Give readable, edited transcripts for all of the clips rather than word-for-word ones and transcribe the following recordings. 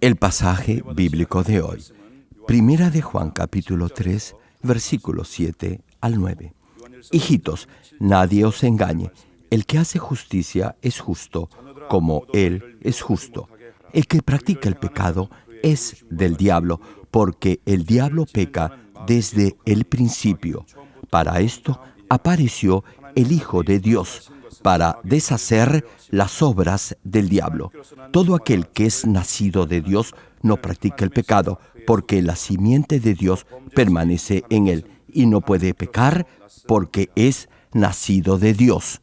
El pasaje bíblico de hoy, Primera de Juan capítulo 3, versículos 7 al 9. Hijitos, nadie os engañe. El que hace justicia es justo, como Él es justo. El que practica el pecado es del diablo, porque el diablo peca desde el principio. Para esto apareció el Hijo de Dios, para deshacer las obras del diablo. Todo aquel que es nacido de Dios no practica el pecado, porque la simiente de Dios permanece en él, y no puede pecar porque es nacido de Dios.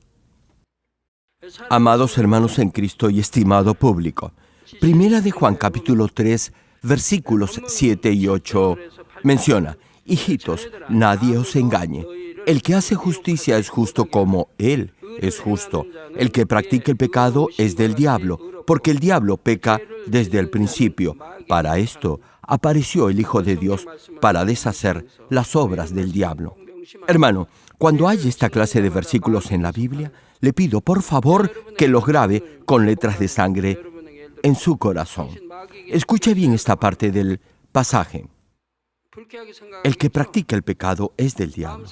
Amados hermanos en Cristo y estimado público, Primera de Juan capítulo 3, versículos 7 y 8 menciona: hijitos, nadie os engañe. El que hace justicia es justo como Él es justo. El que practica el pecado es del diablo, porque el diablo peca desde el principio. Para esto apareció el Hijo de Dios, para deshacer las obras del diablo. Hermano, cuando hay esta clase de versículos en la Biblia, le pido por favor que los grabe con letras de sangre en su corazón. Escuche bien esta parte del pasaje. El que practica el pecado es del diablo.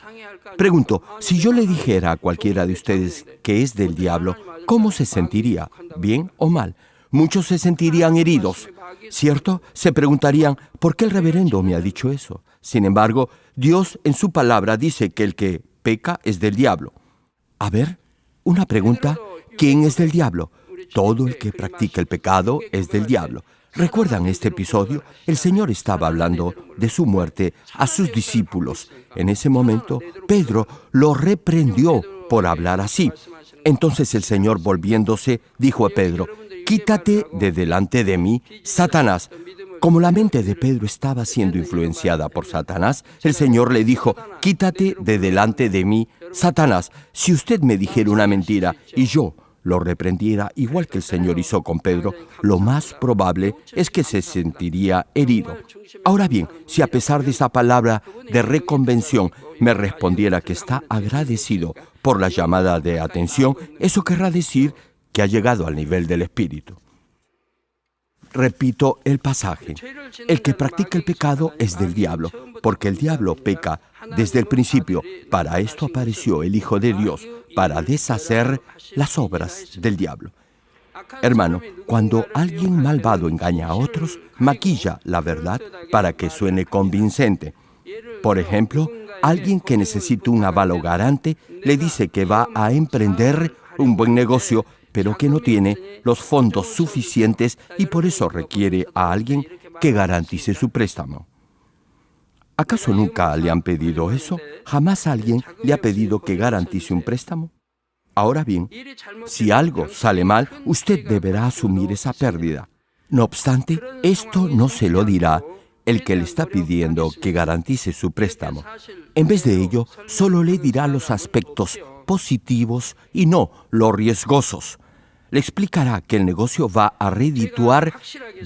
Pregunto, si yo le dijera a cualquiera de ustedes que es del diablo, ¿cómo se sentiría? ¿Bien o mal? Muchos se sentirían heridos, ¿cierto? Se preguntarían, ¿por qué el reverendo me ha dicho eso? Sin embargo, Dios en su palabra dice que el que peca es del diablo. A ver, una pregunta, ¿quién es del diablo? Todo el que practica el pecado es del diablo. ¿Recuerdan este episodio? El Señor estaba hablando de su muerte a sus discípulos. En ese momento, Pedro lo reprendió por hablar así. Entonces el Señor, volviéndose, dijo a Pedro: quítate de delante de mí, Satanás. Como la mente de Pedro estaba siendo influenciada por Satanás, el Señor le dijo: quítate de delante de mí, Satanás. Si usted me dijera una mentira y yo lo reprendiera igual que el Señor hizo con Pedro, lo más probable es que se sentiría herido. Ahora bien, si a pesar de esa palabra de reconvención me respondiera que está agradecido por la llamada de atención, eso querrá decir que ha llegado al nivel del Espíritu. Repito el pasaje. El que practica el pecado es del diablo, porque el diablo peca desde el principio. Para esto apareció el Hijo de Dios, para deshacer las obras del diablo. Hermano, cuando alguien malvado engaña a otros, maquilla la verdad para que suene convincente. Por ejemplo, alguien que necesita un avalo garante le dice que va a emprender un buen negocio, pero que no tiene los fondos suficientes y por eso requiere a alguien que garantice su préstamo. ¿Acaso nunca le han pedido eso? ¿Jamás alguien le ha pedido que garantice un préstamo? Ahora bien, si algo sale mal, usted deberá asumir esa pérdida. No obstante, esto no se lo dirá el que le está pidiendo que garantice su préstamo. En vez de ello, solo le dirá los aspectos positivos y no los riesgosos. Le explicará que el negocio va a redituar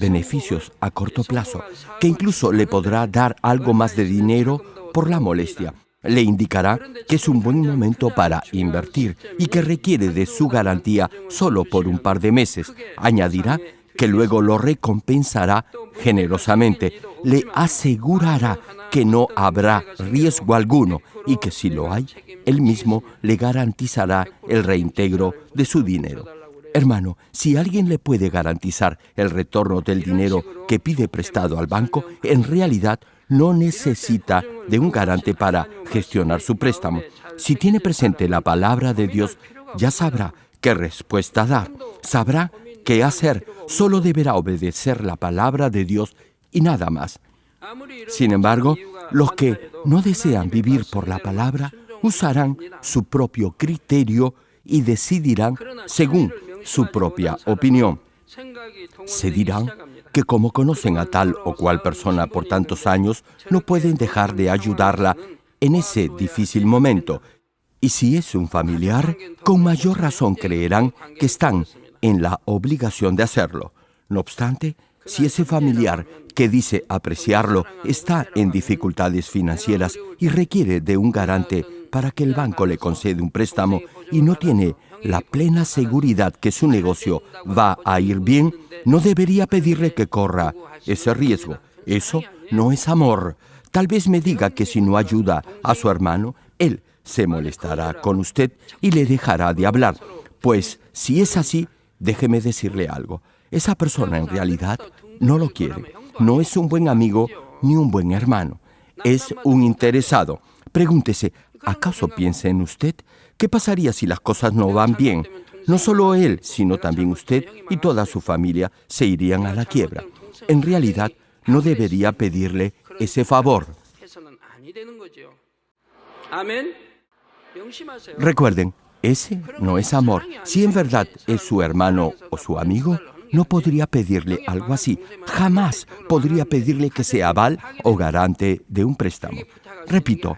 beneficios a corto plazo, que incluso le podrá dar algo más de dinero por la molestia. Le indicará que es un buen momento para invertir y que requiere de su garantía solo por un par de meses. Añadirá que luego lo recompensará generosamente. Le asegurará que no habrá riesgo alguno y que si lo hay, él mismo le garantizará el reintegro de su dinero. Hermano, si alguien le puede garantizar el retorno del dinero que pide prestado al banco, en realidad no necesita de un garante para gestionar su préstamo. Si tiene presente la palabra de Dios, ya sabrá qué respuesta dar. Sabrá qué hacer. Solo deberá obedecer la palabra de Dios y nada más. Sin embargo, los que no desean vivir por la palabra usarán su propio criterio y decidirán según su propia opinión. Se dirán que como conocen a tal o cual persona por tantos años, no pueden dejar de ayudarla en ese difícil momento. Y si es un familiar, con mayor razón creerán que están en la obligación de hacerlo. No obstante, si ese familiar que dice apreciarlo está en dificultades financieras y requiere de un garante para que el banco le conceda un préstamo y no tiene la plena seguridad que su negocio va a ir bien, no debería pedirle que corra ese riesgo. Eso no es amor. Tal vez me diga que si no ayuda a su hermano, él se molestará con usted y le dejará de hablar. Pues si es así, déjeme decirle algo. Esa persona en realidad no lo quiere. No es un buen amigo ni un buen hermano. Es un interesado. Pregúntese, ¿acaso piensa en usted? ¿Qué pasaría si las cosas no van bien? No solo él, sino también usted y toda su familia se irían a la quiebra. En realidad, no debería pedirle ese favor. Recuerden, ese no es amor. Si en verdad es su hermano o su amigo, no podría pedirle algo así. Jamás podría pedirle que sea aval o garante de un préstamo. Repito,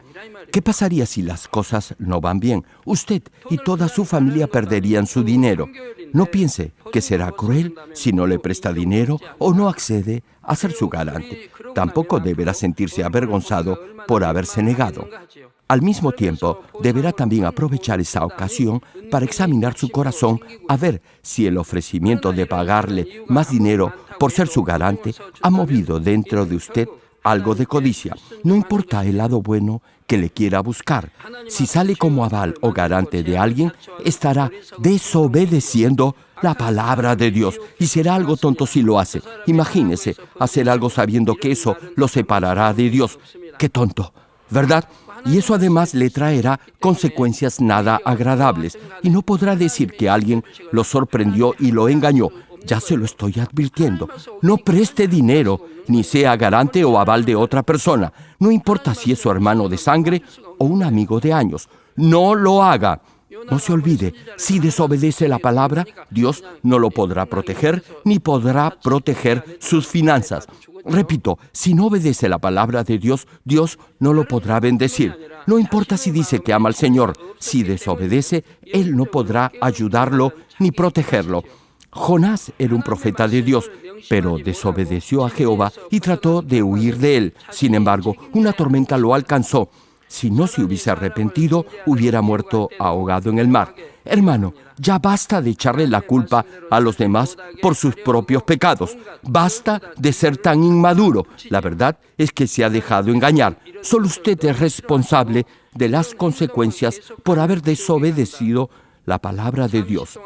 ¿qué pasaría si las cosas no van bien? Usted y toda su familia perderían su dinero. No piense que será cruel si no le presta dinero o no accede a ser su garante. Tampoco deberá sentirse avergonzado por haberse negado. Al mismo tiempo, deberá también aprovechar esa ocasión para examinar su corazón a ver si el ofrecimiento de pagarle más dinero por ser su garante ha movido dentro de usted algo de codicia. No importa el lado bueno que le quiera buscar. Si sale como aval o garante de alguien, estará desobedeciendo la palabra de Dios y será algo tonto si lo hace. Imagínese hacer algo sabiendo que eso lo separará de Dios. ¡Qué tonto! ¿Verdad? Y eso además le traerá consecuencias nada agradables. Y no podrá decir que alguien lo sorprendió y lo engañó. Ya se lo estoy advirtiendo. No preste dinero, ni sea garante o aval de otra persona. No importa si es su hermano de sangre o un amigo de años. No lo haga. No se olvide, si desobedece la palabra, Dios no lo podrá proteger, ni podrá proteger sus finanzas. Repito, si no obedece la palabra de Dios, Dios no lo podrá bendecir. No importa si dice que ama al Señor, si desobedece, Él no podrá ayudarlo ni protegerlo. Jonás era un profeta de Dios, pero desobedeció a Jehová y trató de huir de él. Sin embargo, una tormenta lo alcanzó. Si no se hubiese arrepentido, hubiera muerto ahogado en el mar. Hermano, ya basta de echarle la culpa a los demás por sus propios pecados. Basta de ser tan inmaduro. La verdad es que se ha dejado engañar. Solo usted es responsable de las consecuencias por haber desobedecido la palabra de Dios.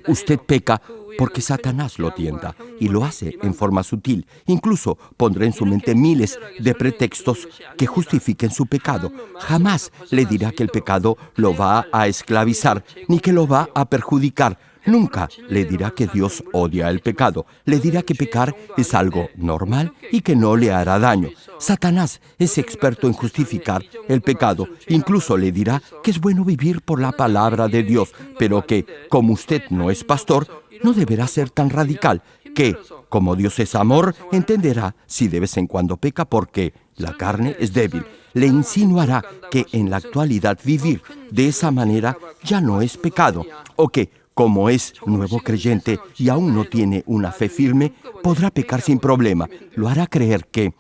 Usted peca porque Satanás lo tienta y lo hace en forma sutil. Incluso pondrá en su mente miles de pretextos que justifiquen su pecado. Jamás le dirá que el pecado lo va a esclavizar ni que lo va a perjudicar. Nunca le dirá que Dios odia el pecado. Le dirá que pecar es algo normal y que no le hará daño. Satanás es experto en justificar el pecado. Incluso le dirá que es bueno vivir por la palabra de Dios, pero que, como usted no es pastor, no deberá ser tan radical, que, como Dios es amor, entenderá si de vez en cuando peca porque la carne es débil. Le insinuará que en la actualidad vivir de esa manera ya no es pecado, o que, como es nuevo creyente y aún no tiene una fe firme, podrá pecar sin problema. Lo hará creer que,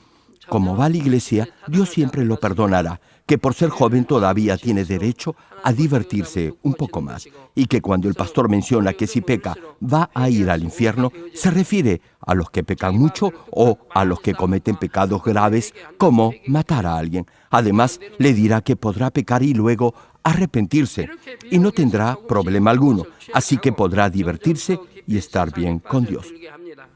como va a la iglesia, Dios siempre lo perdonará, que por ser joven todavía tiene derecho a divertirse un poco más, y que cuando el pastor menciona que si peca va a ir al infierno, se refiere a los que pecan mucho o a los que cometen pecados graves como matar a alguien. Además, le dirá que podrá pecar y luego arrepentirse, y no tendrá problema alguno, así que podrá divertirse y estar bien con Dios.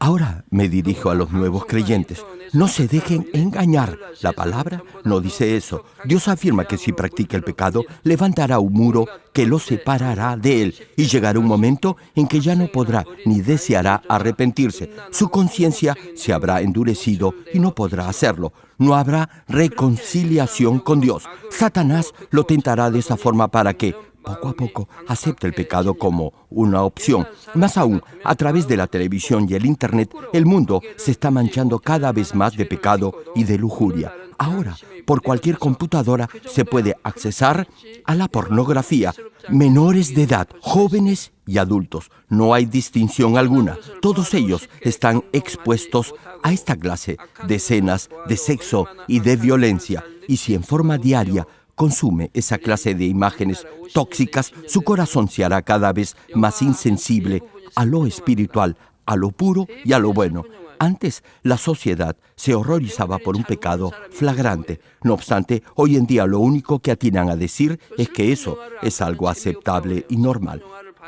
Ahora me dirijo a los nuevos creyentes. No se dejen engañar. La palabra no dice eso. Dios afirma que si practica el pecado, levantará un muro que lo separará de él y llegará un momento en que ya no podrá ni deseará arrepentirse. Su conciencia se habrá endurecido y no podrá hacerlo. No habrá reconciliación con Dios. Satanás lo tentará de esa forma para que, poco a poco, acepte el pecado como una opción. Más aún, a través de la televisión y el Internet, el mundo se está manchando cada vez más de pecado y de lujuria. Ahora, por cualquier computadora se puede accesar a la pornografía. Menores de edad, jóvenes y adultos. No hay distinción alguna. Todos ellos están expuestos a esta clase de escenas de sexo y de violencia. Y si en forma diaria consume esa clase de imágenes tóxicas, su corazón se hará cada vez más insensible a lo espiritual, a lo puro y a lo bueno. Antes, la sociedad se horrorizaba por un pecado flagrante. No obstante, hoy en día lo único que atinan a decir es que eso es algo aceptable y normal.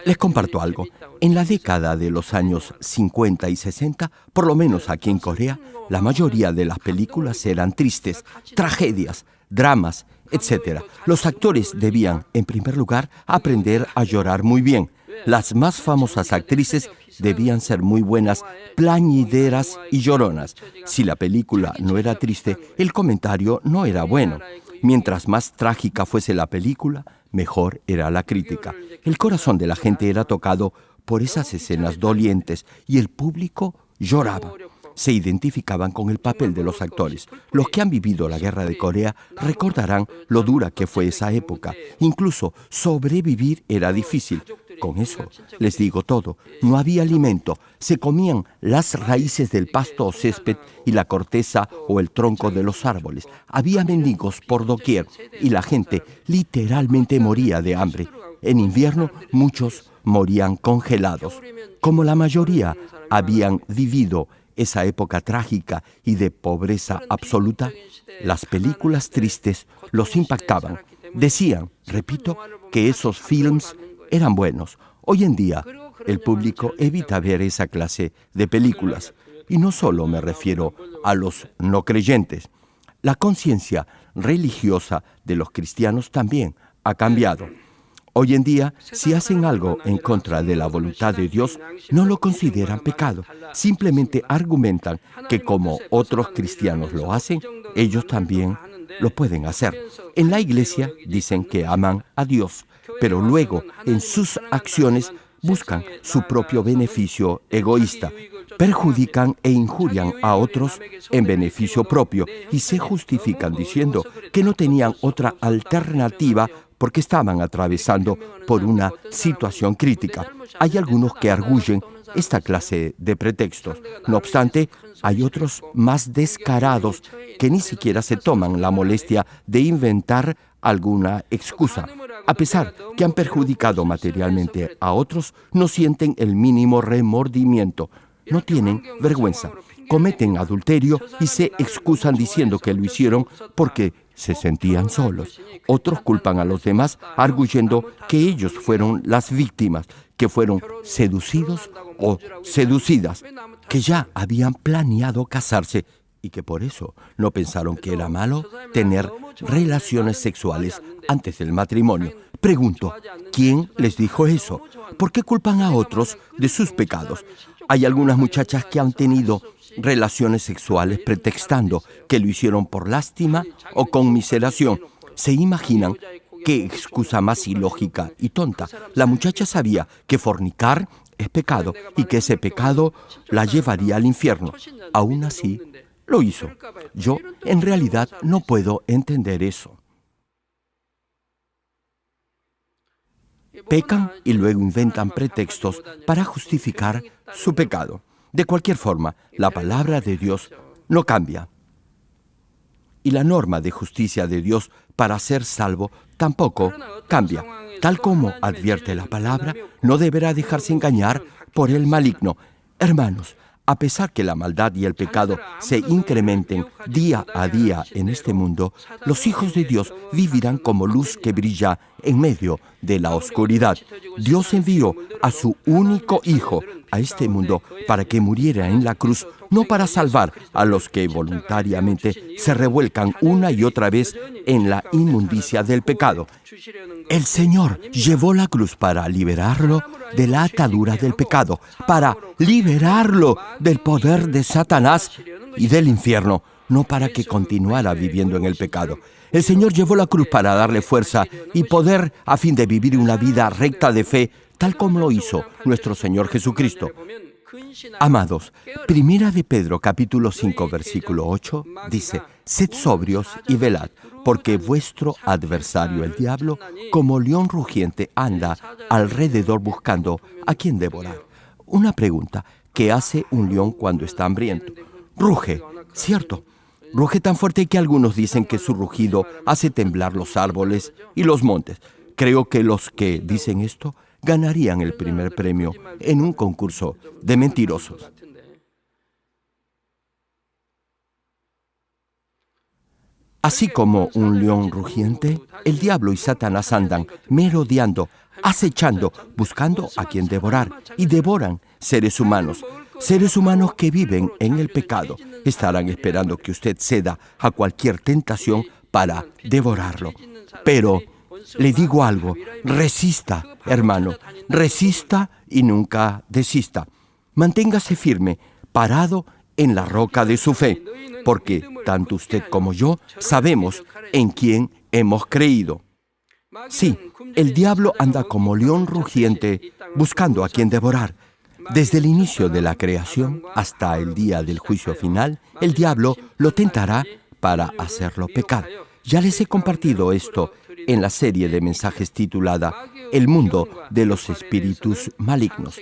Les comparto algo. En la década de los años 50 y 60, por lo menos aquí en Corea, la mayoría de las películas eran tristes, tragedias, dramas, etc. Los actores debían, en primer lugar, aprender a llorar muy bien. Las más famosas actrices debían ser muy buenas plañideras y lloronas. Si la película no era triste, el comentario no era bueno. Mientras más trágica fuese la película, mejor era la crítica. El corazón de la gente era tocado por esas escenas dolientes y el público lloraba. Se identificaban con el papel de los actores. Los que han vivido la guerra de Corea recordarán lo dura que fue esa época. Incluso sobrevivir era difícil. Con eso les digo todo. No había alimento. Se comían las raíces del pasto o césped y la corteza o el tronco de los árboles. Había mendigos por doquier y la gente literalmente moría de hambre. En invierno muchos morían congelados. Como la mayoría habían vivido esa época trágica y de pobreza absoluta, las películas tristes los impactaban. Decían, repito, que esos films eran buenos. Hoy en día, el público evita ver esa clase de películas. Y no solo me refiero a los no creyentes. La conciencia religiosa de los cristianos también ha cambiado. Hoy en día, si hacen algo en contra de la voluntad de Dios, no lo consideran pecado. Simplemente argumentan que como otros cristianos lo hacen, ellos también lo pueden hacer. En la iglesia dicen que aman a Dios, pero luego en sus acciones buscan su propio beneficio egoísta. Perjudican e injurian a otros en beneficio propio y se justifican diciendo que no tenían otra alternativa porque estaban atravesando por una situación crítica. Hay algunos que arguyen esta clase de pretextos. No obstante, hay otros más descarados que ni siquiera se toman la molestia de inventar alguna excusa. A pesar que han perjudicado materialmente a otros, no sienten el mínimo remordimiento. No tienen vergüenza. Cometen adulterio y se excusan diciendo que lo hicieron porque se sentían solos. Otros culpan a los demás arguyendo que ellos fueron las víctimas, que fueron seducidos o seducidas, que ya habían planeado casarse y que por eso no pensaron que era malo tener relaciones sexuales antes del matrimonio. Pregunto, ¿quién les dijo eso? ¿Por qué culpan a otros de sus pecados? Hay algunas muchachas que han tenido relaciones sexuales pretextando que lo hicieron por lástima o conmiseración. ¿Se imaginan qué excusa más ilógica y tonta? La muchacha sabía que fornicar es pecado y que ese pecado la llevaría al infierno. Aún así, lo hizo. Yo, en realidad, no puedo entender eso. Pecan y luego inventan pretextos para justificar su pecado. De cualquier forma, la palabra de Dios no cambia. Y la norma de justicia de Dios para ser salvo tampoco cambia. Tal como advierte la palabra, no deberá dejarse engañar por el maligno. Hermanos, a pesar que la maldad y el pecado se incrementen día a día en este mundo, los hijos de Dios vivirán como luz que brilla en medio de la oscuridad. Dios envió a su único Hijo a este mundo para que muriera en la cruz, no para salvar a los que voluntariamente se revuelcan una y otra vez en la inmundicia del pecado. El Señor llevó la cruz para liberarlo de la atadura del pecado, para liberarlo del poder de Satanás y del infierno, no para que continuara viviendo en el pecado. El Señor llevó la cruz para darle fuerza y poder a fin de vivir una vida recta de fe, tal como lo hizo nuestro Señor Jesucristo. Amados, Primera de Pedro, capítulo 5, versículo 8, dice: «Sed sobrios y velad, porque vuestro adversario el diablo, como león rugiente, anda alrededor buscando a quien devorar». Una pregunta: ¿qué hace un león cuando está hambriento? Ruge, ¿cierto? Ruge tan fuerte que algunos dicen que su rugido hace temblar los árboles y los montes. Creo que los que dicen esto ganarían el primer premio en un concurso de mentirosos. Así como un león rugiente, el diablo y Satanás andan merodeando, acechando, buscando a quien devorar, y devoran seres humanos que viven en el pecado. Estarán esperando que usted ceda a cualquier tentación para devorarlo. Pero le digo algo, resista, hermano, resista y nunca desista. Manténgase firme, parado en la roca de su fe, porque tanto usted como yo sabemos en quién hemos creído. Sí, el diablo anda como león rugiente buscando a quien devorar. Desde el inicio de la creación hasta el día del juicio final, el diablo lo tentará para hacerlo pecar. Ya les he compartido esto en la serie de mensajes titulada El mundo de los espíritus malignos.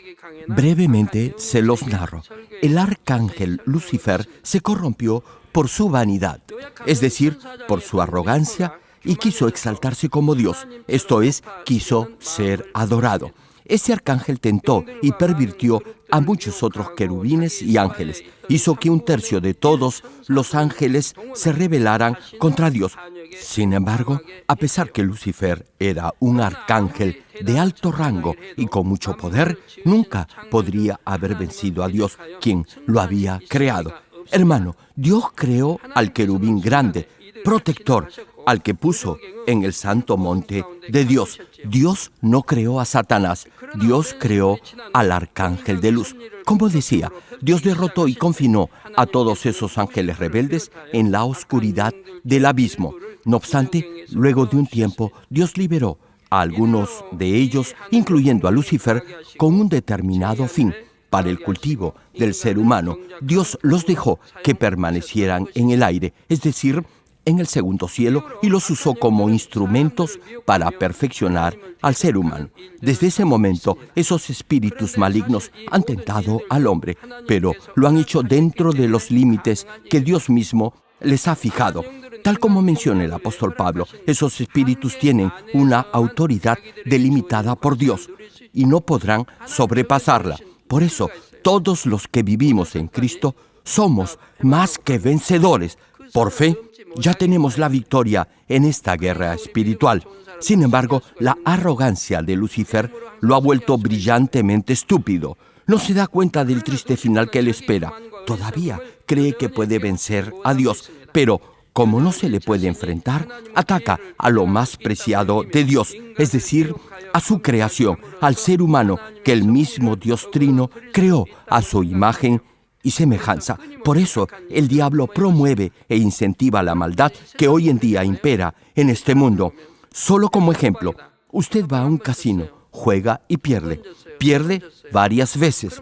Brevemente se los narro. El arcángel Lucifer se corrompió por su vanidad, es decir, por su arrogancia, y quiso exaltarse como Dios, esto es, quiso ser adorado. Ese arcángel tentó y pervirtió a muchos otros querubines y ángeles. Hizo que 1/3 de todos los ángeles se rebelaran contra Dios. Sin embargo, a pesar que Lucifer era un arcángel de alto rango y con mucho poder, nunca podría haber vencido a Dios, quien lo había creado. Hermano, Dios creó al querubín grande, protector, al que puso en el santo monte de Dios. Dios no creó a Satanás, Dios creó al arcángel de luz. Como decía, Dios derrotó y confinó a todos esos ángeles rebeldes en la oscuridad del abismo. No obstante, luego de un tiempo, Dios liberó a algunos de ellos, incluyendo a Lucifer, con un determinado fin: para el cultivo del ser humano. Dios los dejó que permanecieran en el aire, es decir, en el segundo cielo, y los usó como instrumentos para perfeccionar al ser humano. Desde ese momento, esos espíritus malignos han tentado al hombre, pero lo han hecho dentro de los límites que Dios mismo les ha fijado. Tal como menciona el apóstol Pablo, esos espíritus tienen una autoridad delimitada por Dios y no podrán sobrepasarla. Por eso, todos los que vivimos en Cristo somos más que vencedores. Por fe, ya tenemos la victoria en esta guerra espiritual. Sin embargo, la arrogancia de Lucifer lo ha vuelto brillantemente estúpido. No se da cuenta del triste final que le espera. Todavía cree que puede vencer a Dios, pero como no se le puede enfrentar, ataca a lo más preciado de Dios, es decir, a su creación, al ser humano que el mismo Dios Trino creó a su imagen y semejanza. Por eso, el diablo promueve e incentiva la maldad que hoy en día impera en este mundo. Solo como ejemplo, usted va a un casino, juega y pierde. Pierde varias veces.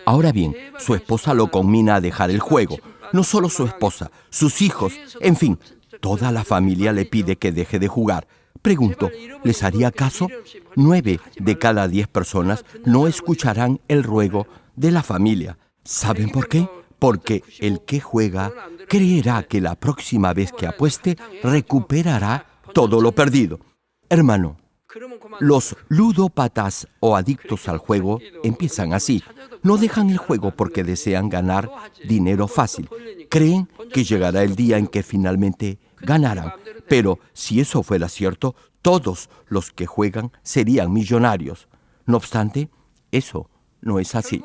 Ahora bien, su esposa lo conmina a dejar el juego. No solo su esposa, sus hijos, en fin, toda la familia le pide que deje de jugar. Pregunto, ¿les haría caso? 9 de cada 10 personas no escucharán el ruego de la familia. ¿Saben por qué? Porque el que juega creerá que la próxima vez que apueste recuperará todo lo perdido. Hermano, los ludópatas o adictos al juego empiezan así. No dejan el juego porque desean ganar dinero fácil. Creen que llegará el día en que finalmente ganarán. Pero si eso fuera cierto, todos los que juegan serían millonarios. No obstante, eso no es así.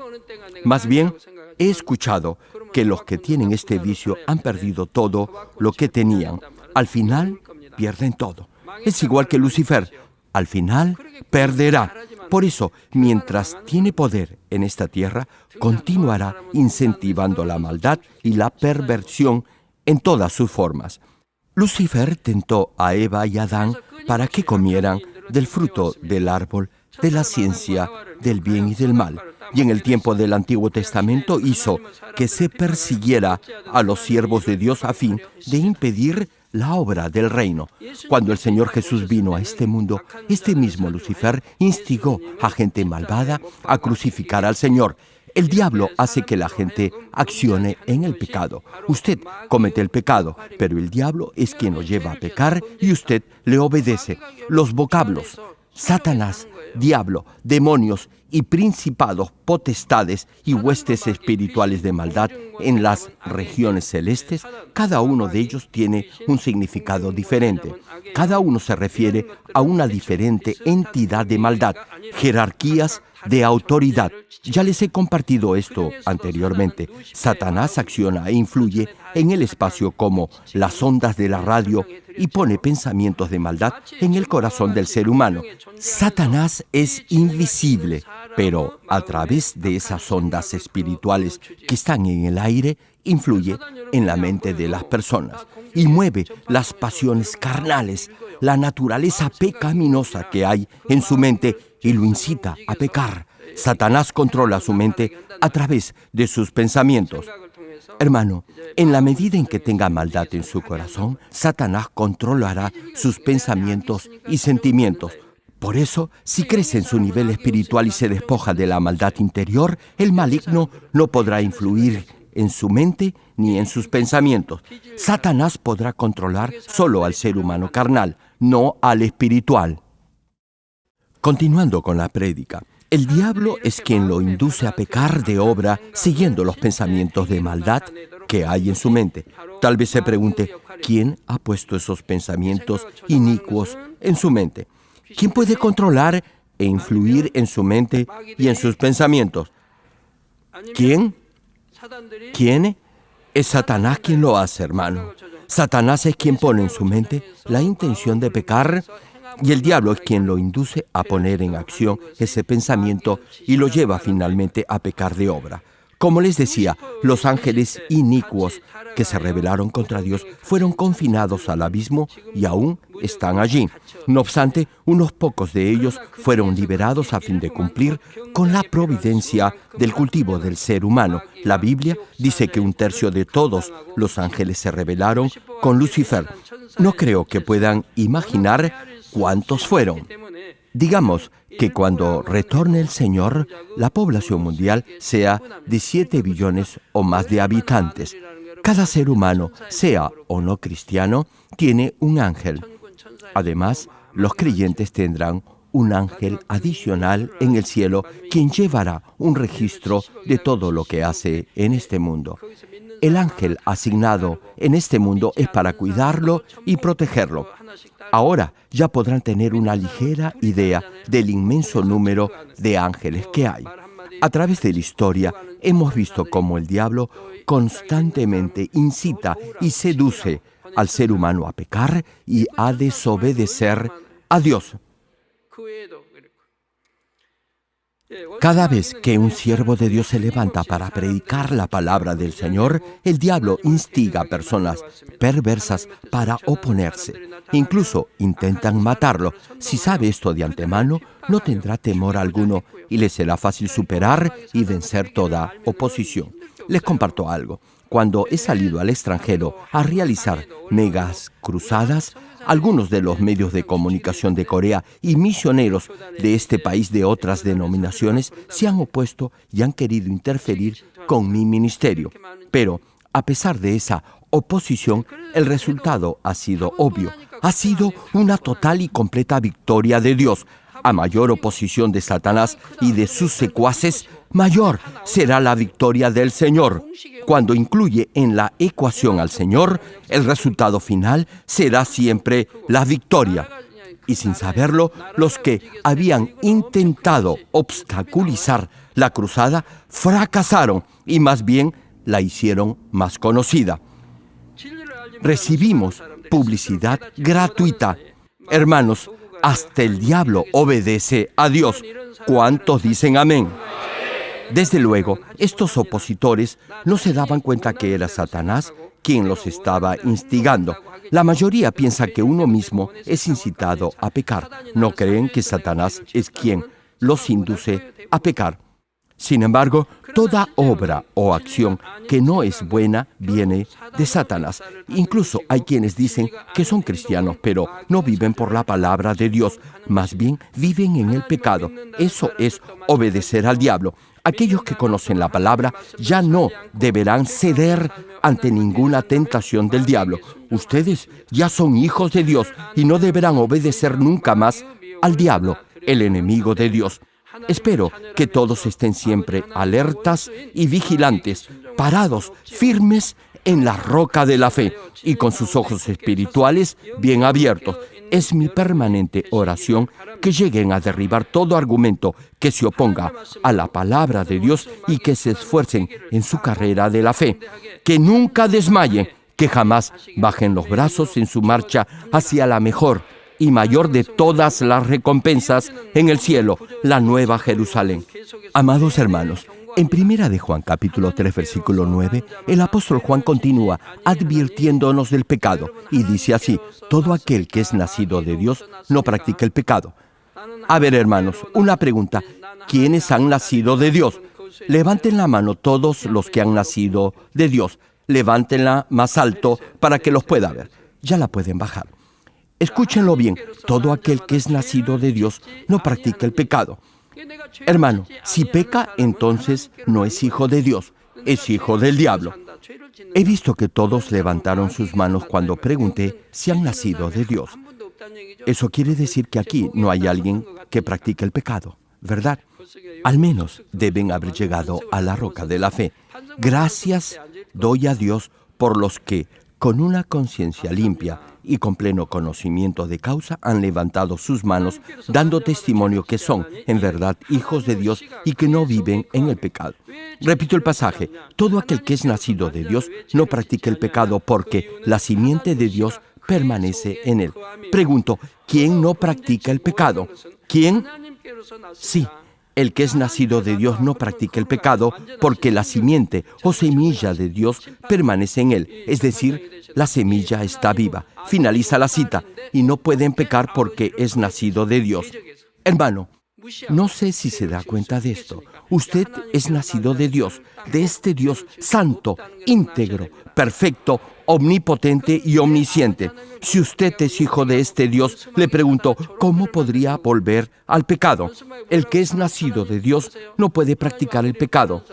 Más bien, he escuchado que los que tienen este vicio han perdido todo lo que tenían. Al final, pierden todo. Es igual que Lucifer. Al final, perderá. Por eso, mientras tiene poder en esta tierra, continuará incentivando la maldad y la perversión en todas sus formas. Lucifer tentó a Eva y Adán para que comieran del fruto del árbol de la ciencia del bien y del mal. Y en el tiempo del Antiguo Testamento hizo que se persiguiera a los siervos de Dios a fin de impedir la obra del reino. Cuando el Señor Jesús vino a este mundo, este mismo Lucifer instigó a gente malvada a crucificar al Señor. El diablo hace que la gente accione en el pecado. Usted comete el pecado, pero el diablo es quien lo lleva a pecar y usted le obedece. Los vocablos Satanás, diablo, demonios y principados, potestades y huestes espirituales de maldad en las regiones celestes, cada uno de ellos tiene un significado diferente. Cada uno se refiere a una diferente entidad de maldad, jerarquías de autoridad. Ya les he compartido esto anteriormente. Satanás acciona e influye en el espacio como las ondas de la radio y pone pensamientos de maldad en el corazón del ser humano. Satanás es invisible, pero a través de esas ondas espirituales que están en el aire, influye en la mente de las personas y mueve las pasiones carnales, la naturaleza pecaminosa que hay en su mente y lo incita a pecar. Satanás controla su mente a través de sus pensamientos. Hermano, en la medida en que tenga maldad en su corazón, Satanás controlará sus pensamientos y sentimientos. Por eso, si crece en su nivel espiritual y se despoja de la maldad interior, el maligno no podrá influir en su mente ni en sus pensamientos. Satanás podrá controlar solo al ser humano carnal, no al espiritual. Continuando con la prédica, el diablo es quien lo induce a pecar de obra siguiendo los pensamientos de maldad que hay en su mente. Tal vez se pregunte, ¿quién ha puesto esos pensamientos inicuos en su mente? ¿Quién puede controlar e influir en su mente y en sus pensamientos? ¿Quién? ¿Quién? Es Satanás quien lo hace, hermano. Satanás es quien pone en su mente la intención de pecar y el diablo es quien lo induce a poner en acción ese pensamiento y lo lleva finalmente a pecar de obra. Como les decía, los ángeles inicuos que se rebelaron contra Dios fueron confinados al abismo y aún están allí. No obstante, unos pocos de ellos fueron liberados a fin de cumplir con la providencia del cultivo del ser humano. La Biblia dice que 1/3 de todos los ángeles se rebelaron con Lucifer. No creo que puedan imaginar cuántos fueron. Digamos que cuando retorne el Señor, la población mundial sea de 7 billones o más de habitantes. Cada ser humano, sea o no cristiano, tiene un ángel. Además, los creyentes tendrán un ángel adicional en el cielo, quien llevará un registro de todo lo que hace en este mundo. El ángel asignado en este mundo es para cuidarlo y protegerlo. Ahora ya podrán tener una ligera idea del inmenso número de ángeles que hay. A través de la historia hemos visto cómo el diablo constantemente incita y seduce al ser humano a pecar y a desobedecer a Dios. Cada vez que un siervo de Dios se levanta para predicar la palabra del Señor, el diablo instiga a personas perversas para oponerse. Incluso intentan matarlo. Si sabe esto de antemano, no tendrá temor alguno y le será fácil superar y vencer toda oposición. Les comparto algo. Cuando he salido al extranjero a realizar megas cruzadas, algunos de los medios de comunicación de Corea y misioneros de este país de otras denominaciones se han opuesto y han querido interferir con mi ministerio. Pero, a pesar de esa oposición, el resultado ha sido obvio. Ha sido una total y completa victoria de Dios. A mayor oposición de Satanás y de sus secuaces, mayor será la victoria del Señor. Cuando incluye en la ecuación al Señor, el resultado final será siempre la victoria. Y sin saberlo, los que habían intentado obstaculizar la cruzada fracasaron y más bien la hicieron más conocida. Recibimos publicidad gratuita. Hermanos, hasta el diablo obedece a Dios. ¿Cuántos dicen amén? Desde luego, estos opositores no se daban cuenta que era Satanás quien los estaba instigando. La mayoría piensa que uno mismo es incitado a pecar. No creen que Satanás es quien los induce a pecar. Sin embargo, toda obra o acción que no es buena viene de Satanás. Incluso hay quienes dicen que son cristianos, pero no viven por la palabra de Dios. Más bien, viven en el pecado. Eso es obedecer al diablo. Aquellos que conocen la palabra ya no deberán ceder ante ninguna tentación del diablo. Ustedes ya son hijos de Dios y no deberán obedecer nunca más al diablo, el enemigo de Dios. Espero que todos estén siempre alertas y vigilantes, parados, firmes en la roca de la fe y con sus ojos espirituales bien abiertos. Es mi permanente oración que lleguen a derribar todo argumento que se oponga a la palabra de Dios y que se esfuercen en su carrera de la fe, que nunca desmayen, que jamás bajen los brazos en su marcha hacia la mejor y mayor de todas las recompensas en el cielo, la Nueva Jerusalén. Amados hermanos, en 1 de Juan capítulo 3, versículo 9, el apóstol Juan continúa advirtiéndonos del pecado y dice así: todo aquel que es nacido de Dios no practica el pecado. A ver, hermanos, una pregunta: ¿quiénes han nacido de Dios? Levanten la mano todos los que han nacido de Dios. Levántenla más alto para que los pueda ver. Ya la pueden bajar. Escúchenlo bien, todo aquel que es nacido de Dios no practica el pecado. Hermano, si peca, entonces no es hijo de Dios, es hijo del diablo. He visto que todos levantaron sus manos cuando pregunté si han nacido de Dios. Eso quiere decir que aquí no hay alguien que practique el pecado, ¿verdad? Al menos deben haber llegado a la roca de la fe. Gracias doy a Dios por los que, con una conciencia limpia y con pleno conocimiento de causa, han levantado sus manos, dando testimonio que son, en verdad, hijos de Dios y que no viven en el pecado. Repito el pasaje: todo aquel que es nacido de Dios no practica el pecado, porque la simiente de Dios permanece en él. Pregunto, ¿quién no practica el pecado? ¿Quién? Sí. El que es nacido de Dios no practica el pecado, porque la simiente o semilla de Dios permanece en él. Es decir, la semilla está viva. Finaliza la cita. Y no pueden pecar porque es nacido de Dios. Hermano, no sé si se da cuenta de esto. Usted es nacido de Dios, de este Dios santo, íntegro, perfecto, omnipotente y omnisciente. Si usted es hijo de este Dios, le pregunto, ¿cómo podría volver al pecado? El que es nacido de Dios no puede practicar el pecado.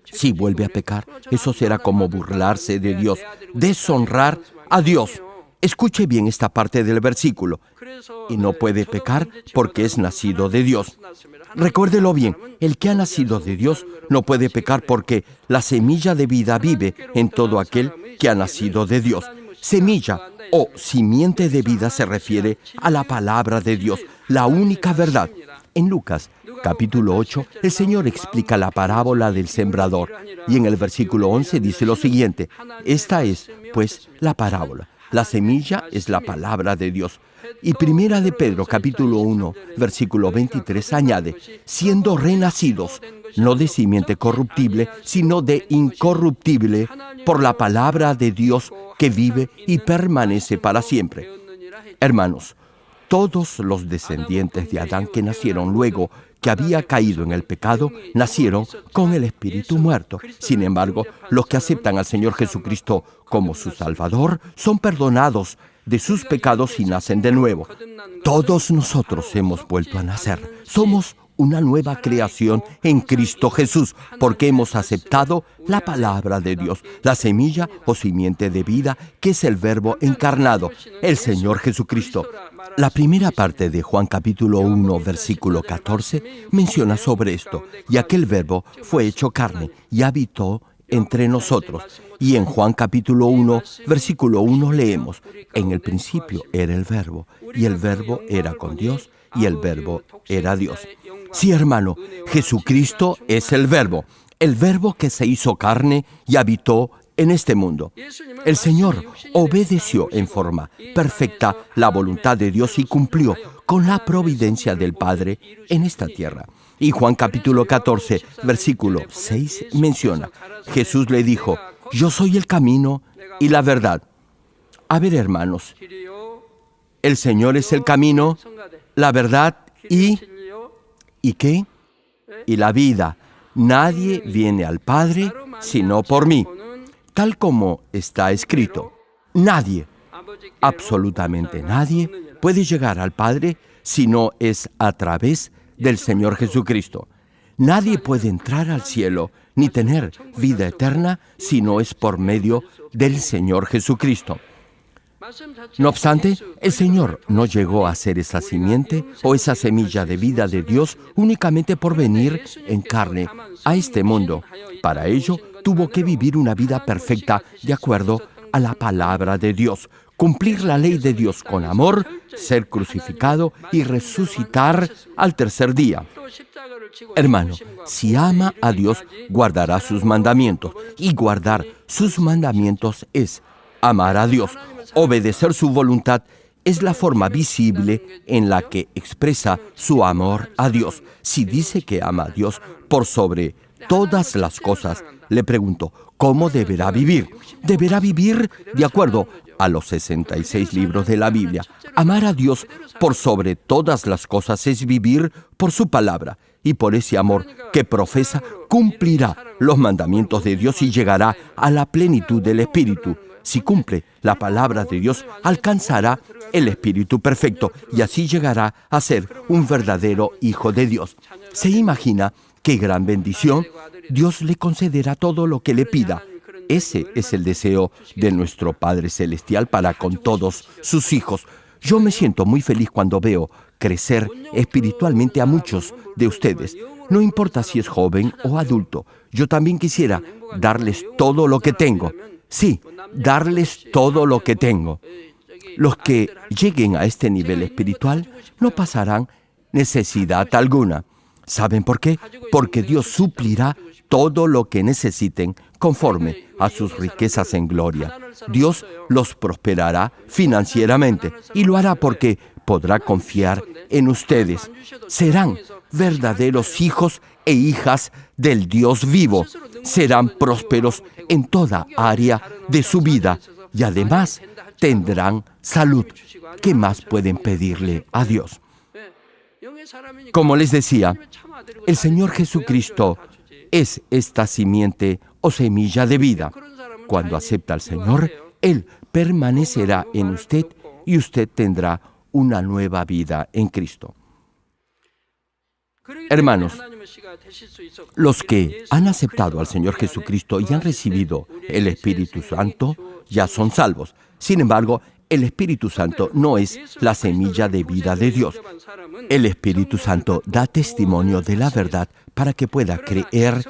Si vuelve a pecar, eso será como burlarse de Dios, deshonrar a Dios. Escuche bien esta parte del versículo. Y no puede pecar porque es nacido de Dios. Recuérdelo bien, el que ha nacido de Dios no puede pecar porque la semilla de vida vive en todo aquel que ha nacido de Dios. Semilla o simiente de vida se refiere a la palabra de Dios, la única verdad. En Lucas capítulo 8, el Señor explica la parábola del sembrador y en el versículo 11 dice lo siguiente: esta es, pues, la parábola. La semilla es la palabra de Dios. Y 1 de Pedro, capítulo 1, versículo 23, añade: siendo renacidos, no de simiente corruptible, sino de incorruptible, por la palabra de Dios que vive y permanece para siempre. Hermanos, todos los descendientes de Adán que nacieron luego que había caído en el pecado, nacieron con el espíritu muerto. Sin embargo, los que aceptan al Señor Jesucristo como su Salvador son perdonados de sus pecados y nacen de nuevo. Todos nosotros hemos vuelto a nacer. Somos una nueva creación en Cristo Jesús, porque hemos aceptado la palabra de Dios, la semilla o simiente de vida, que es el Verbo encarnado, el Señor Jesucristo. La primera parte de Juan capítulo 1, versículo 14, menciona sobre esto: y aquel Verbo fue hecho carne y habitó entre nosotros. Y en Juan capítulo 1, versículo 1 leemos: en el principio era el Verbo, y el Verbo era con Dios, y el Verbo era Dios. Sí, hermano, Jesucristo es el Verbo que se hizo carne y habitó en este mundo. El Señor obedeció en forma perfecta la voluntad de Dios y cumplió con la providencia del Padre en esta tierra. Y Juan capítulo 14, versículo 6 menciona: Jesús le dijo: yo soy el camino y la verdad. A ver, hermanos, el Señor es el camino, la verdad ¿y qué? Y la vida. Nadie viene al Padre sino por mí, tal como está escrito. Nadie, absolutamente nadie, puede llegar al Padre si no es a través del Señor Jesucristo. Nadie puede entrar al cielo ni tener vida eterna si no es por medio del Señor Jesucristo. No obstante, el Señor no llegó a ser esa simiente o esa semilla de vida de Dios únicamente por venir en carne a este mundo. Para ello, tuvo que vivir una vida perfecta de acuerdo a la palabra de Dios, cumplir la ley de Dios con amor, ser crucificado y resucitar al tercer día. Hermano, si ama a Dios, guardará sus mandamientos, y guardar sus mandamientos es amar a Dios. Obedecer su voluntad es la forma visible en la que expresa su amor a Dios. Si dice que ama a Dios por sobre todas las cosas, le pregunto, ¿cómo deberá vivir? Deberá vivir de acuerdo a los 66 libros de la Biblia. Amar a Dios por sobre todas las cosas es vivir por su palabra, y por ese amor que profesa, cumplirá los mandamientos de Dios y llegará a la plenitud del Espíritu. Si cumple la palabra de Dios, alcanzará el Espíritu perfecto y así llegará a ser un verdadero hijo de Dios. ¿Se imagina qué gran bendición? Dios le concederá todo lo que le pida. Ese es el deseo de nuestro Padre Celestial para con todos sus hijos. Yo me siento muy feliz cuando veo crecer espiritualmente a muchos de ustedes. No importa si es joven o adulto. Yo también quisiera darles todo lo que tengo. Sí, darles todo lo que tengo. Los que lleguen a este nivel espiritual no pasarán necesidad alguna. ¿Saben por qué? Porque Dios suplirá todo lo que necesiten conforme a sus riquezas en gloria. Dios los prosperará financieramente y lo hará porque podrá confiar en ustedes. Serán verdaderos hijos e hijas del Dios vivo. Serán prósperos en toda área de su vida y además tendrán salud. ¿Qué más pueden pedirle a Dios? Como les decía, el Señor Jesucristo es esta simiente o semilla de vida. Cuando acepta al Señor, Él permanecerá en usted y usted tendrá una nueva vida en Cristo. Hermanos, los que han aceptado al Señor Jesucristo y han recibido el Espíritu Santo ya son salvos. Sin embargo, el Espíritu Santo no es la semilla de vida de Dios. El Espíritu Santo da testimonio de la verdad para que pueda creer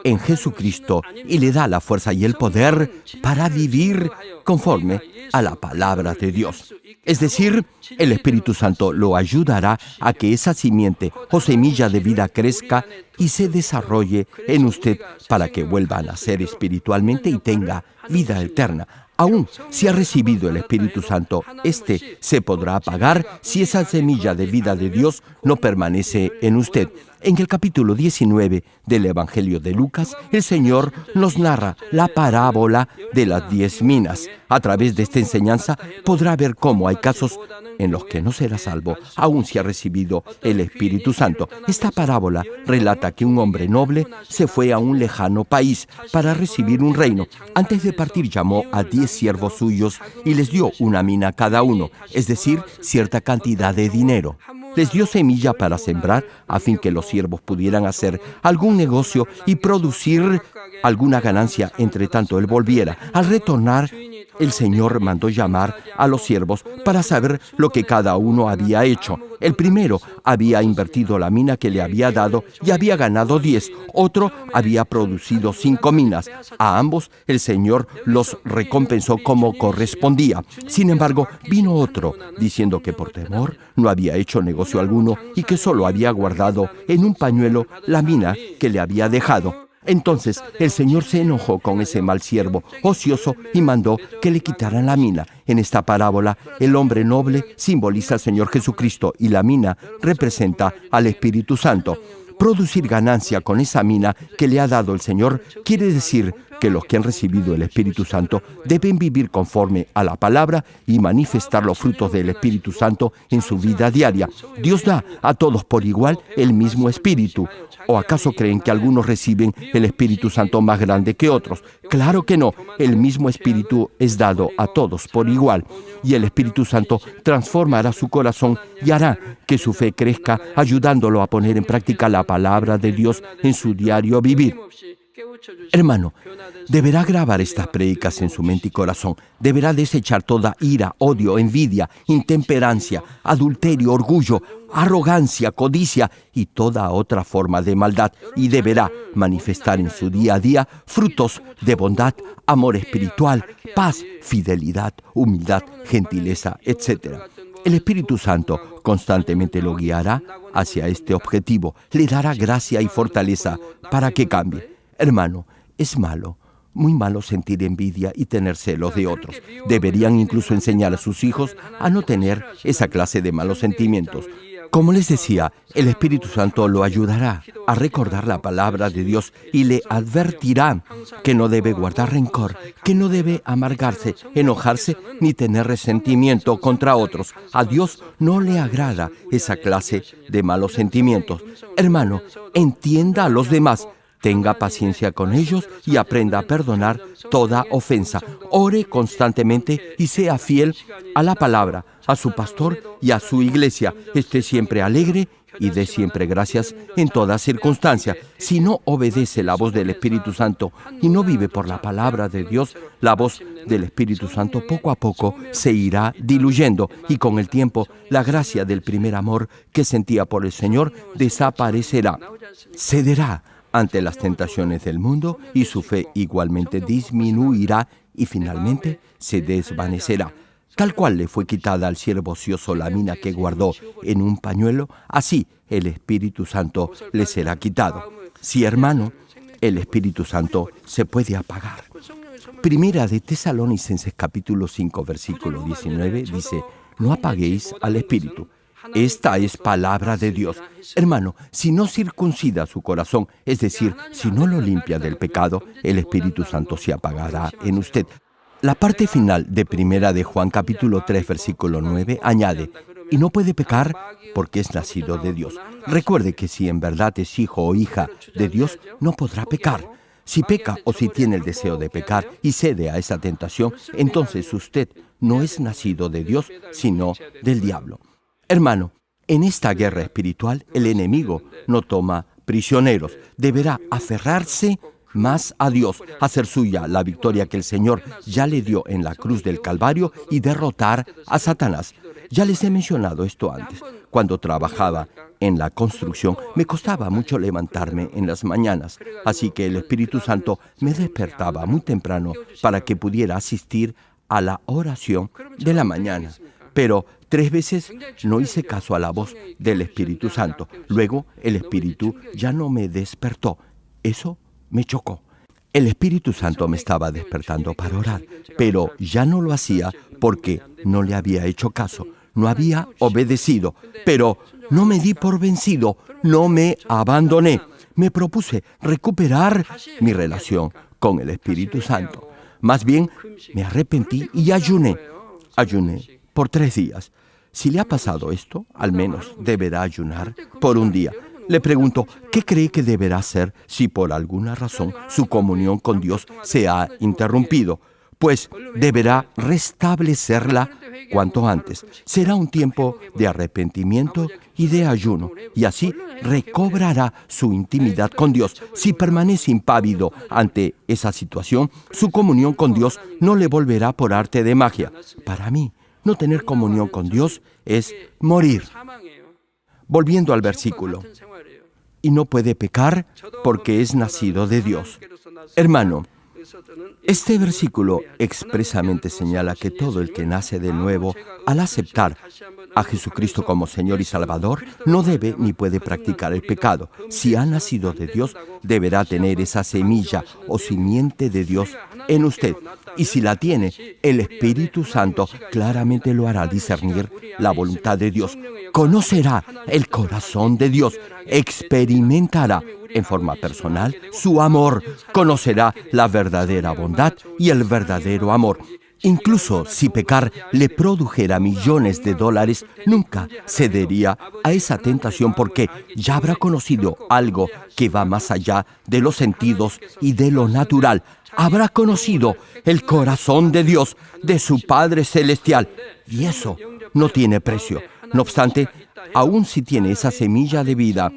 en Jesucristo y le da la fuerza y el poder para vivir conforme a la palabra de Dios. Es decir, el Espíritu Santo lo ayudará a que esa simiente o semilla de vida crezca y se desarrolle en usted para que vuelva a nacer espiritualmente y tenga vida eterna. Aún si ha recibido el Espíritu Santo, este se podrá apagar si esa semilla de vida de Dios no permanece en usted. En el capítulo 19 del Evangelio de Lucas, el Señor nos narra la parábola de las 10 minas. A través de esta enseñanza podrá ver cómo hay casos en los que no será salvo, aun si ha recibido el Espíritu Santo. Esta parábola relata que un hombre noble se fue a un lejano país para recibir un reino. Antes de partir llamó a 10 siervos suyos y les dio una mina a cada uno, es decir, cierta cantidad de dinero. Les dio semilla para sembrar a fin que los siervos pudieran hacer algún negocio y producir alguna ganancia entre tanto él volviera. Al retornar, el Señor mandó llamar a los siervos para saber lo que cada uno había hecho. El primero había invertido la mina que le había dado y había ganado 10. Otro había producido 5 minas. A ambos el Señor los recompensó como correspondía. Sin embargo, vino otro, diciendo que por temor no había hecho negocio alguno y que solo había guardado en un pañuelo la mina que le había dejado. Entonces el Señor se enojó con ese mal siervo ocioso y mandó que le quitaran la mina. En esta parábola, el hombre noble simboliza al Señor Jesucristo y la mina representa al Espíritu Santo. Producir ganancia con esa mina que le ha dado el Señor quiere decir que los que han recibido el Espíritu Santo deben vivir conforme a la palabra y manifestar los frutos del Espíritu Santo en su vida diaria. Dios da a todos por igual el mismo Espíritu. ¿O acaso creen que algunos reciben el Espíritu Santo más grande que otros? Claro que no. El mismo Espíritu es dado a todos por igual. Y el Espíritu Santo transformará su corazón y hará que su fe crezca, ayudándolo a poner en práctica la palabra de Dios en su diario vivir. Hermano, deberá grabar estas prédicas en su mente y corazón. Deberá desechar toda ira, odio, envidia, intemperancia, adulterio, orgullo, arrogancia, codicia y toda otra forma de maldad. Y deberá manifestar en su día a día frutos de bondad, amor espiritual, paz, fidelidad, humildad, gentileza, etc. El Espíritu Santo constantemente lo guiará hacia este objetivo. Le dará gracia y fortaleza para que cambie. Hermano, es malo, muy malo sentir envidia y tener celos de otros. Deberían incluso enseñar a sus hijos a no tener esa clase de malos sentimientos. Como les decía, el Espíritu Santo lo ayudará a recordar la palabra de Dios y le advertirá que no debe guardar rencor, que no debe amargarse, enojarse ni tener resentimiento contra otros. A Dios no le agrada esa clase de malos sentimientos. Hermano, entienda a los demás. Tenga paciencia con ellos y aprenda a perdonar toda ofensa. Ore constantemente y sea fiel a la palabra, a su pastor y a su iglesia. Esté siempre alegre y dé siempre gracias en toda circunstancia. Si no obedece la voz del Espíritu Santo y no vive por la palabra de Dios, la voz del Espíritu Santo poco a poco se irá diluyendo y con el tiempo la gracia del primer amor que sentía por el Señor desaparecerá. Cederá ante las tentaciones del mundo y su fe igualmente disminuirá y finalmente se desvanecerá. Tal cual le fue quitada al siervo ocioso la mina que guardó en un pañuelo, así el Espíritu Santo le será quitado. Sí, hermano, el Espíritu Santo se puede apagar. Primera de Tesalonicenses capítulo 5, versículo 19 dice: no apaguéis al Espíritu. Esta es palabra de Dios. Hermano, si no circuncida su corazón, es decir, si no lo limpia del pecado, el Espíritu Santo se apagará en usted. La parte final de Primera de Juan capítulo 3, versículo 9 añade: y no puede pecar porque es nacido de Dios. Recuerde que si en verdad es hijo o hija de Dios, no podrá pecar. Si peca o si tiene el deseo de pecar y cede a esa tentación, entonces usted no es nacido de Dios, sino del diablo. Hermano, en esta guerra espiritual, el enemigo no toma prisioneros. Deberá aferrarse más a Dios, hacer suya la victoria que el Señor ya le dio en la cruz del Calvario y derrotar a Satanás. Ya les he mencionado esto antes. Cuando trabajaba en la construcción, me costaba mucho levantarme en las mañanas, así que el Espíritu Santo me despertaba muy temprano para que pudiera asistir a la oración de la mañana. Pero 3 veces no hice caso a la voz del Espíritu Santo. Luego el Espíritu ya no me despertó. Eso me chocó. El Espíritu Santo me estaba despertando para orar, pero ya no lo hacía porque no le había hecho caso. No había obedecido, pero no me di por vencido, no me abandoné. Me propuse recuperar mi relación con el Espíritu Santo. Más bien, me arrepentí y ayuné. Ayuné por 3 días. Si le ha pasado esto, al menos deberá ayunar por un día. Le pregunto, ¿qué cree que deberá hacer si por alguna razón su comunión con Dios se ha interrumpido? Pues deberá restablecerla cuanto antes. Será un tiempo de arrepentimiento y de ayuno, y así recobrará su intimidad con Dios. Si permanece impávido ante esa situación, su comunión con Dios no le volverá por arte de magia. Para mí, no tener comunión con Dios es morir. Volviendo al versículo, y no puede pecar porque es nacido de Dios. Hermano, este versículo expresamente señala que todo el que nace de nuevo, al aceptar a Jesucristo como Señor y Salvador, no debe ni puede practicar el pecado. Si ha nacido de Dios, deberá tener esa semilla o simiente de Dios en usted. Y si la tiene, el Espíritu Santo claramente lo hará discernir la voluntad de Dios. Conocerá el corazón de Dios, experimentará en forma personal su amor, conocerá la verdadera bondad y el verdadero amor. Incluso si pecar le produjera millones de dólares, nunca cedería a esa tentación porque ya habrá conocido algo que va más allá de los sentidos y de lo natural. Habrá conocido el corazón de Dios, de su Padre Celestial, y eso no tiene precio. No obstante, aun si tiene esa semilla de vida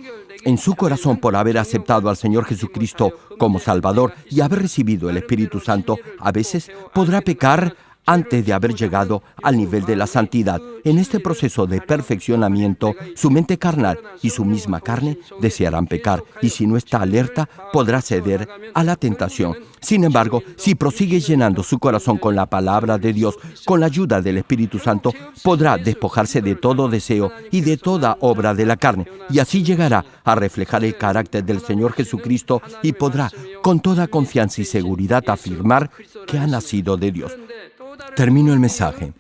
en su corazón por haber aceptado al Señor Jesucristo como Salvador y haber recibido el Espíritu Santo, a veces podrá pecar antes de haber llegado al nivel de la santidad. En este proceso de perfeccionamiento, su mente carnal y su misma carne desearán pecar, y si no está alerta, podrá ceder a la tentación. Sin embargo, si prosigue llenando su corazón con la palabra de Dios, con la ayuda del Espíritu Santo, podrá despojarse de todo deseo y de toda obra de la carne, y así llegará a reflejar el carácter del Señor Jesucristo y podrá, con toda confianza y seguridad, afirmar que ha nacido de Dios. Termino el mensaje.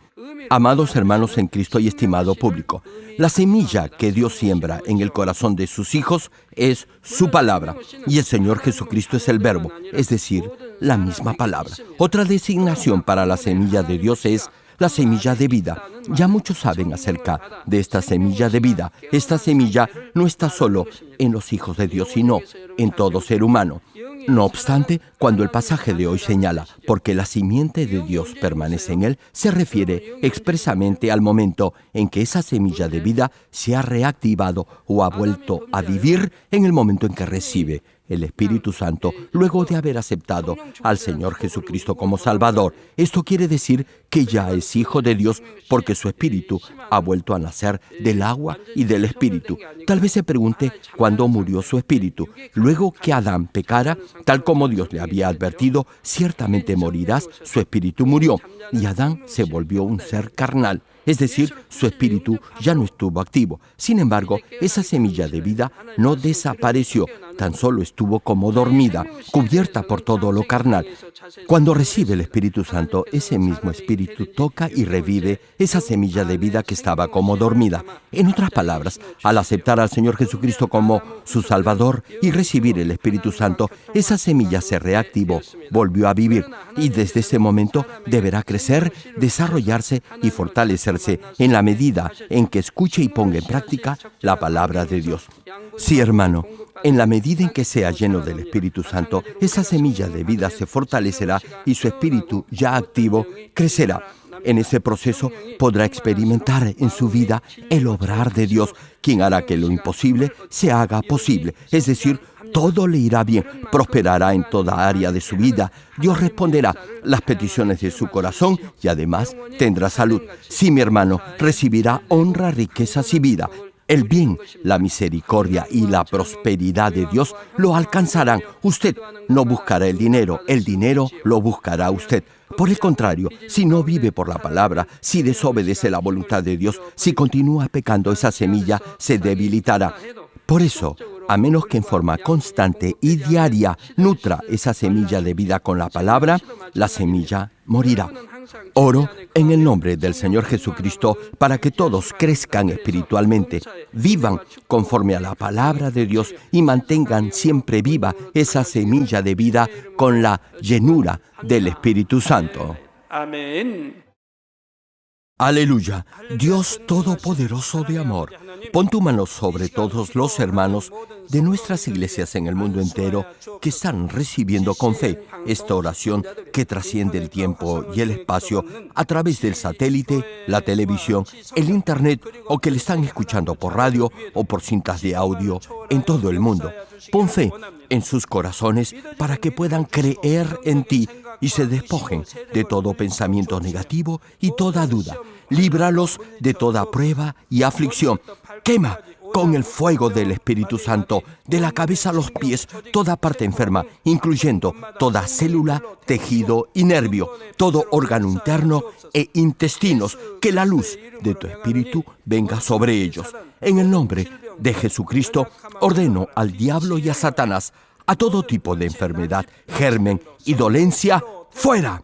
Amados hermanos en Cristo y estimado público, la semilla que Dios siembra en el corazón de sus hijos es su palabra, y el Señor Jesucristo es el verbo, es decir, la misma palabra. Otra designación para la semilla de Dios es la semilla de vida. Ya muchos saben acerca de esta semilla de vida. Esta semilla no está solo en los hijos de Dios, sino en todo ser humano. No obstante, cuando el pasaje de hoy señala porque la simiente de Dios permanece en él, se refiere expresamente al momento en que esa semilla de vida se ha reactivado o ha vuelto a vivir en el momento en que recibe el Espíritu Santo luego de haber aceptado al Señor Jesucristo como Salvador. Esto quiere decir que ya es hijo de Dios porque su Espíritu ha vuelto a nacer del agua y del Espíritu. Tal vez se pregunte cuándo murió su Espíritu. Luego que Adán pecara, tal como Dios le había advertido, ciertamente morirás, su Espíritu murió y Adán se volvió un ser carnal. Es decir, su espíritu ya no estuvo activo. Sin embargo, esa semilla de vida no desapareció, tan solo estuvo como dormida, cubierta por todo lo carnal. Cuando recibe el Espíritu Santo, ese mismo Espíritu toca y revive esa semilla de vida que estaba como dormida. En otras palabras, al aceptar al Señor Jesucristo como su Salvador y recibir el Espíritu Santo, esa semilla se reactivó, volvió a vivir y desde ese momento deberá crecer, desarrollarse y fortalecerse en la medida en que escuche y ponga en práctica la palabra de Dios. Sí, hermano, en la medida en que sea lleno del Espíritu Santo, esa semilla de vida se fortalecerá y su espíritu ya activo crecerá. En ese proceso podrá experimentar en su vida el obrar de Dios, quien hará que lo imposible se haga posible. Es decir, todo le irá bien, prosperará en toda área de su vida. Dios responderá las peticiones de su corazón y además tendrá salud. Sí, mi hermano, recibirá honra, riquezas y vida. El bien, la misericordia y la prosperidad de Dios lo alcanzarán. Usted no buscará el dinero lo buscará usted. Por el contrario, si no vive por la palabra, si desobedece la voluntad de Dios, si continúa pecando, esa semilla se debilitará. Por eso, a menos que en forma constante y diaria nutra esa semilla de vida con la palabra, la semilla morirá. Oro en el nombre del Señor Jesucristo para que todos crezcan espiritualmente, vivan conforme a la palabra de Dios y mantengan siempre viva esa semilla de vida con la llenura del Espíritu Santo. Amén. Aleluya, Dios Todopoderoso de amor, pon tu mano sobre todos los hermanos de nuestras iglesias en el mundo entero que están recibiendo con fe esta oración que trasciende el tiempo y el espacio a través del satélite, la televisión, el internet o que le están escuchando por radio o por cintas de audio en todo el mundo. Pon fe en sus corazones para que puedan creer en ti y se despojen de todo pensamiento negativo y toda duda. Líbralos de toda prueba y aflicción. Quema con el fuego del Espíritu Santo, de la cabeza a los pies, toda parte enferma, incluyendo toda célula, tejido y nervio, todo órgano interno e intestinos. Que la luz de tu Espíritu venga sobre ellos. En el nombre de Jesucristo, ordeno al diablo y a Satanás, a todo tipo de enfermedad, germen y dolencia, ¡fuera!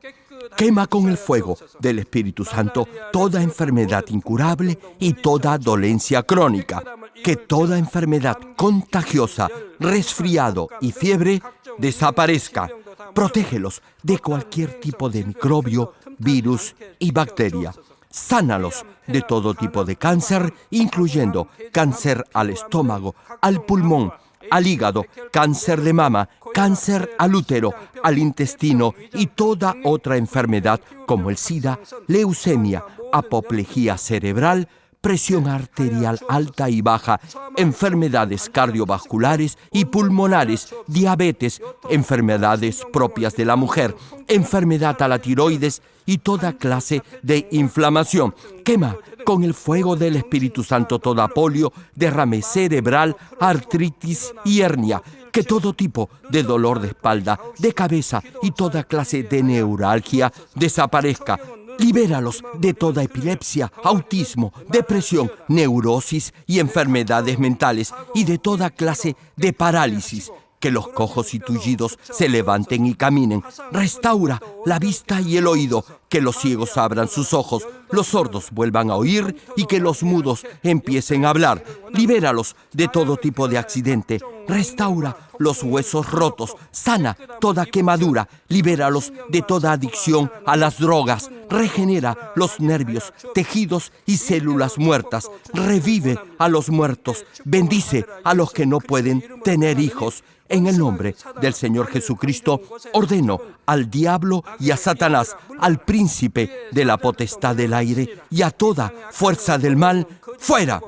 Quema con el fuego del Espíritu Santo toda enfermedad incurable y toda dolencia crónica. Que toda enfermedad contagiosa, resfriado y fiebre desaparezca. Protégelos de cualquier tipo de microbio, virus y bacteria. Sánalos de todo tipo de cáncer, incluyendo cáncer al estómago, al pulmón, al hígado, cáncer de mama, cáncer al útero, al intestino y toda otra enfermedad como el SIDA, leucemia, apoplejía cerebral, presión arterial alta y baja, enfermedades cardiovasculares y pulmonares, diabetes, enfermedades propias de la mujer, enfermedad a la tiroides y toda clase de inflamación. Quema con el fuego del Espíritu Santo toda polio, derrame cerebral, artritis y hernia. Que todo tipo de dolor de espalda, de cabeza y toda clase de neuralgia desaparezca. Libéralos de toda epilepsia, autismo, depresión, neurosis y enfermedades mentales y de toda clase de parálisis. Que los cojos y tullidos se levanten y caminen. Restaura la vista y el oído. Que los ciegos abran sus ojos, los sordos vuelvan a oír y que los mudos empiecen a hablar. Libéralos de todo tipo de accidente. Restaura los huesos rotos. Sana toda quemadura. Libéralos de toda adicción a las drogas. Regenera los nervios, tejidos y células muertas. Revive a los muertos. Bendice a los que no pueden tener hijos. En el nombre del Señor Jesucristo, ordeno al diablo y a Satanás, al príncipe de la potestad del aire y a toda fuerza del mal, fuera.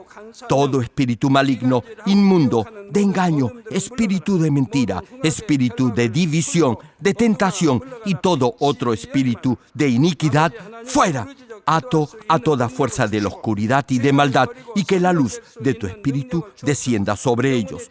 Todo espíritu maligno, inmundo, de engaño, espíritu de mentira, espíritu de división, de tentación y todo otro espíritu de iniquidad, fuera. Ato a toda fuerza de la oscuridad y de maldad, y que la luz de tu Espíritu descienda sobre ellos.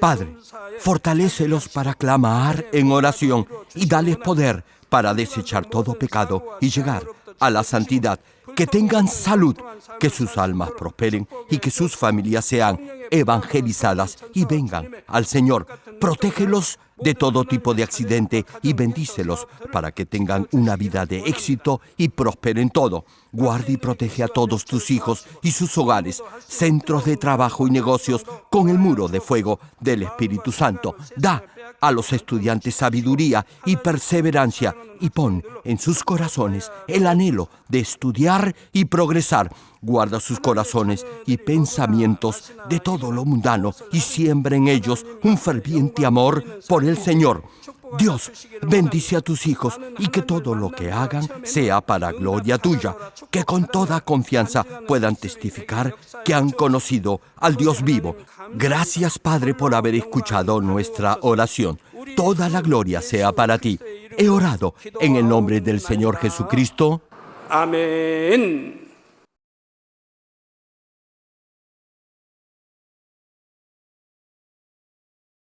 Padre, fortalécelos para clamar en oración y dales poder para desechar todo pecado y llegar a la santidad. Que tengan salud, que sus almas prosperen y que sus familias sean evangelizadas y vengan al Señor. Protégelos de todo tipo de accidente y bendícelos para que tengan una vida de éxito y prosperen todo. Guarda y protege a todos tus hijos y sus hogares, centros de trabajo y negocios con el muro de fuego del Espíritu Santo. Da a los estudiantes sabiduría y perseverancia y pon en sus corazones el anhelo de estudiar y progresar. Guarda sus corazones y pensamientos de todo lo mundano y siembra en ellos un ferviente amor por el Señor. Dios, bendice a tus hijos y que todo lo que hagan sea para gloria tuya, que con toda confianza puedan testificar que han conocido al Dios vivo. Gracias, Padre, por haber escuchado nuestra oración. Toda la gloria sea para ti. He orado en el nombre del Señor Jesucristo. Amén.